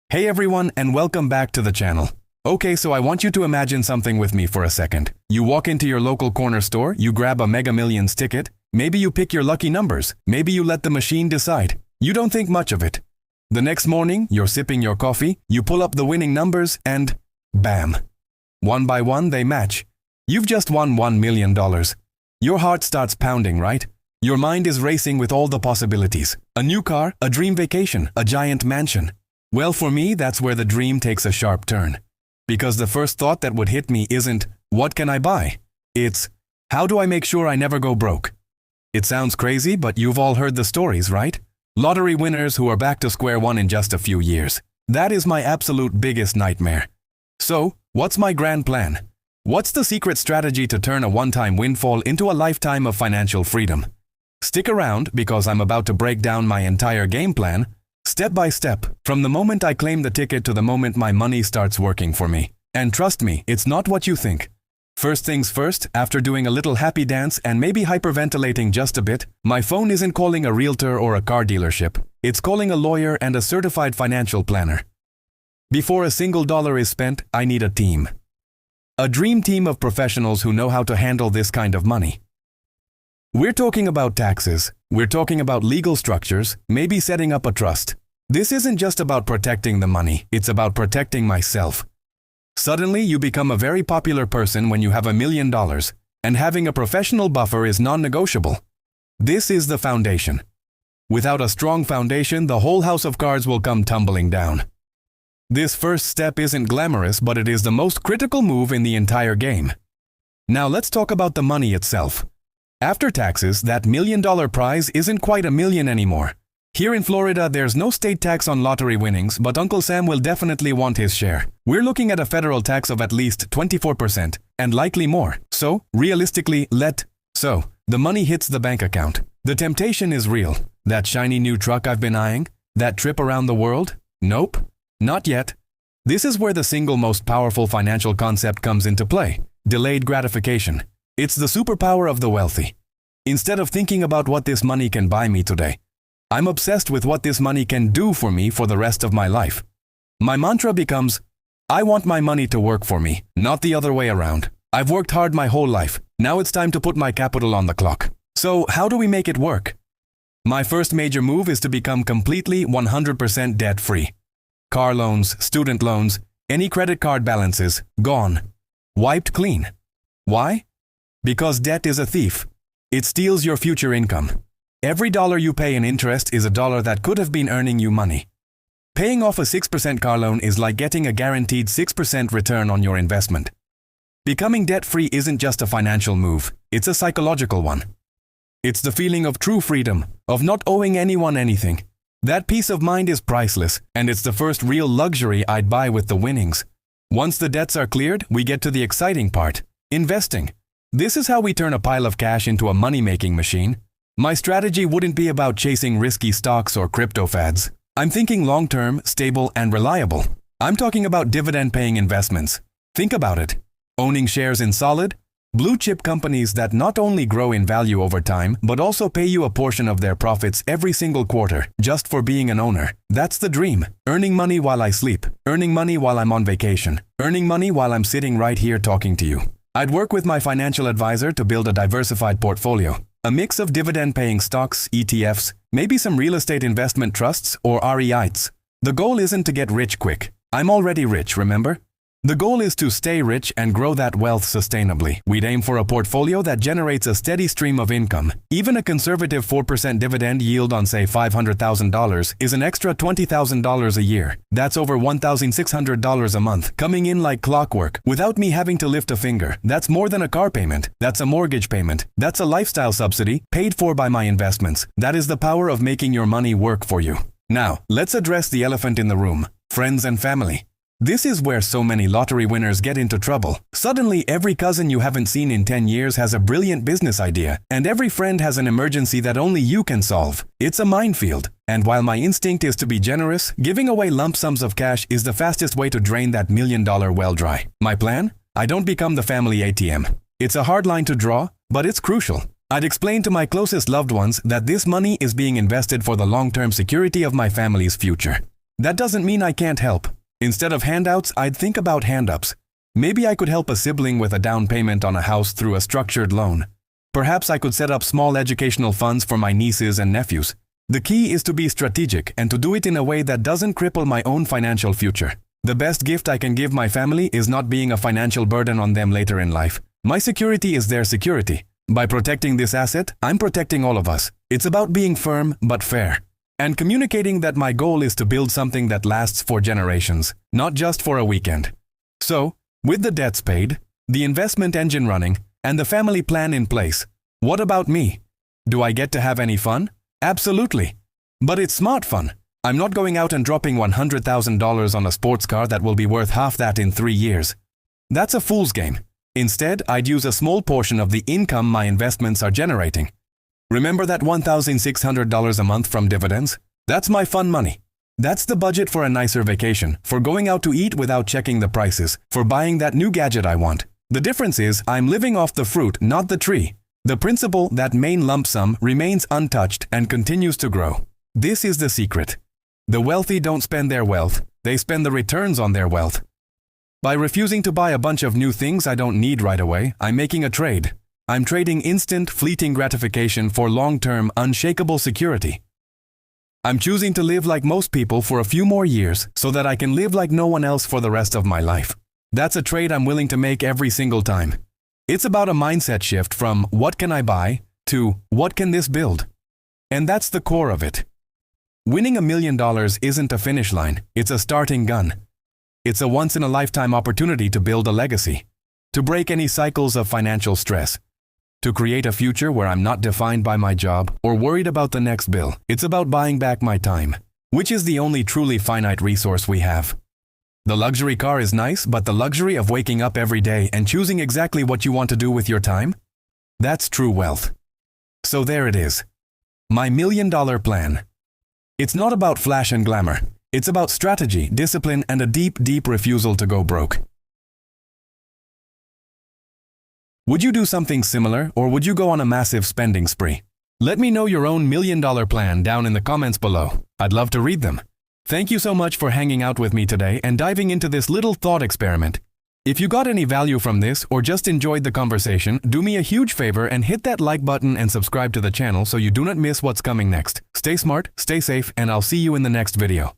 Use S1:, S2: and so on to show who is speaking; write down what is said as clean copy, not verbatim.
S1: Hey everyone, and welcome back to the channel. Okay, so I want you to imagine something with me for a second. You walk into your local corner store, you grab a Mega Millions ticket, maybe you pick your lucky numbers, maybe you let the machine decide. You don't think much of it. The next morning, you're sipping your coffee, you pull up the winning numbers, and bam! One by one, they match. You've just won $1 million. Your heart starts pounding, right? Your mind is racing with all the possibilities. A new car, a dream vacation, a giant mansion. Well, for me, that's where the dream takes a sharp turn. Because the first thought that would hit me isn't, what can I buy? It's, how do I make sure I never go broke? It sounds crazy, but you've all heard the stories, right? Lottery winners who are back to square one in just a few years. That is my absolute biggest nightmare. So, what's my grand plan? What's the secret strategy to turn a one-time windfall into a lifetime of financial freedom? Stick around, because I'm about to break down my entire game plan, step by step, from the moment I claim the ticket to the moment my money starts working for me. And trust me, it's not what you think. First things first, after doing a little happy dance and maybe hyperventilating just a bit, my phone isn't calling a realtor or a car dealership. It's calling a lawyer and a certified financial planner. Before a single dollar is spent, I need a team. A dream team of professionals who know how to handle this kind of money. We're talking about taxes, we're talking about legal structures, maybe setting up a trust. This isn't just about protecting the money, it's about protecting myself. Suddenly, you become a very popular person when you have $1 million, and having a professional buffer is non-negotiable. This is the foundation. Without a strong foundation, the whole house of cards will come tumbling down. This first step isn't glamorous, but it is the most critical move in the entire game. Now let's talk about the money itself. After taxes, that $1 million prize isn't quite $1 million anymore. Here in Florida, there's no state tax on lottery winnings, but Uncle Sam will definitely want his share. We're looking at a federal tax of at least 24%, and likely more. So, realistically, the money hits the bank account. The temptation is real. That shiny new truck I've been eyeing? That trip around the world? Nope, not yet. This is where the single most powerful financial concept comes into play: delayed gratification. It's the superpower of the wealthy. Instead of thinking about what this money can buy me today, I'm obsessed with what this money can do for me for the rest of my life. My mantra becomes, I want my money to work for me, not the other way around. I've worked hard my whole life. Now it's time to put my capital on the clock. So, how do we make it work? My first major move is to become completely 100% debt-free. Car loans, student loans, any credit card balances, gone. Wiped clean. Why? Because debt is a thief. It steals your future income. Every dollar you pay in interest is a dollar that could have been earning you money. Paying off a 6% car loan is like getting a guaranteed 6% return on your investment. Becoming debt-free isn't just a financial move, it's a psychological one. It's the feeling of true freedom, of not owing anyone anything. That peace of mind is priceless, and it's the first real luxury I'd buy with the winnings. Once the debts are cleared, we get to the exciting part: investing. This is how we turn a pile of cash into a money-making machine. My strategy wouldn't be about chasing risky stocks or crypto fads. I'm thinking long-term, stable, and reliable. I'm talking about dividend-paying investments. Think about it. Owning shares in solid, blue-chip companies that not only grow in value over time, but also pay you a portion of their profits every single quarter, just for being an owner. That's the dream. Earning money while I sleep. Earning money while I'm on vacation. Earning money while I'm sitting right here talking to you. I'd work with my financial advisor to build a diversified portfolio. A mix of dividend-paying stocks, ETFs, maybe some real estate investment trusts or REITs. The goal isn't to get rich quick. I'm already rich, remember? The goal is to stay rich and grow that wealth sustainably. We'd aim for a portfolio that generates a steady stream of income. Even a conservative 4% dividend yield on, say, $500,000 is an extra $20,000 a year. That's over $1,600 a month, coming in like clockwork, without me having to lift a finger. That's more than a car payment. That's a mortgage payment. That's a lifestyle subsidy, paid for by my investments. That is the power of making your money work for you. Now, let's address the elephant in the room: friends and family. This is where so many lottery winners get into trouble. Suddenly, every cousin you haven't seen in 10 years has a brilliant business idea, and every friend has an emergency that only you can solve. It's a minefield. And while my instinct is to be generous, giving away lump sums of cash is the fastest way to drain that $1 million well dry. My plan? I don't become the family ATM. It's a hard line to draw, but it's crucial. I'd explain to my closest loved ones that this money is being invested for the long-term security of my family's future. That doesn't mean I can't help. Instead of handouts, I'd think about hand-ups. Maybe I could help a sibling with a down payment on a house through a structured loan. Perhaps I could set up small educational funds for my nieces and nephews. The key is to be strategic and to do it in a way that doesn't cripple my own financial future. The best gift I can give my family is not being a financial burden on them later in life. My security is their security. By protecting this asset, I'm protecting all of us. It's about being firm but fair. And communicating that my goal is to build something that lasts for generations, not just for a weekend. So, with the debts paid, the investment engine running, and the family plan in place, what about me? Do I get to have any fun? Absolutely. But it's smart fun. I'm not going out and dropping $100,000 on a sports car that will be worth half that in 3 years. That's a fool's game. Instead, I'd use a small portion of the income my investments are generating. Remember that $1,600 a month from dividends? That's my fun money. That's the budget for a nicer vacation, for going out to eat without checking the prices, for buying that new gadget I want. The difference is I'm living off the fruit, not the tree. The principle, that main lump sum, remains untouched and continues to grow. This is the secret. The wealthy don't spend their wealth, they spend the returns on their wealth. By refusing to buy a bunch of new things I don't need right away, I'm making a trade. I'm trading instant, fleeting gratification for long-term, unshakable security. I'm choosing to live like most people for a few more years so that I can live like no one else for the rest of my life. That's a trade I'm willing to make every single time. It's about a mindset shift from what can I buy to what can this build? And that's the core of it. Winning $1 million isn't a finish line, it's a starting gun. It's a once-in-a-lifetime opportunity to build a legacy, to break any cycles of financial stress, to create a future where I'm not defined by my job or worried about the next bill. It's about buying back my time, which is the only truly finite resource we have. The luxury car is nice, but the luxury of waking up every day and choosing exactly what you want to do with your time? That's true wealth. So there it is. My $1 million plan. It's not about flash and glamour. It's about strategy, discipline, and a deep, deep refusal to go broke. Would you do something similar, or would you go on a massive spending spree? Let me know your own $1 million plan down in the comments below. I'd love to read them. Thank you so much for hanging out with me today and diving into this little thought experiment. If you got any value from this or just enjoyed the conversation, do me a huge favor and hit that like button and subscribe to the channel so you do not miss what's coming next. Stay smart, stay safe, and I'll see you in the next video.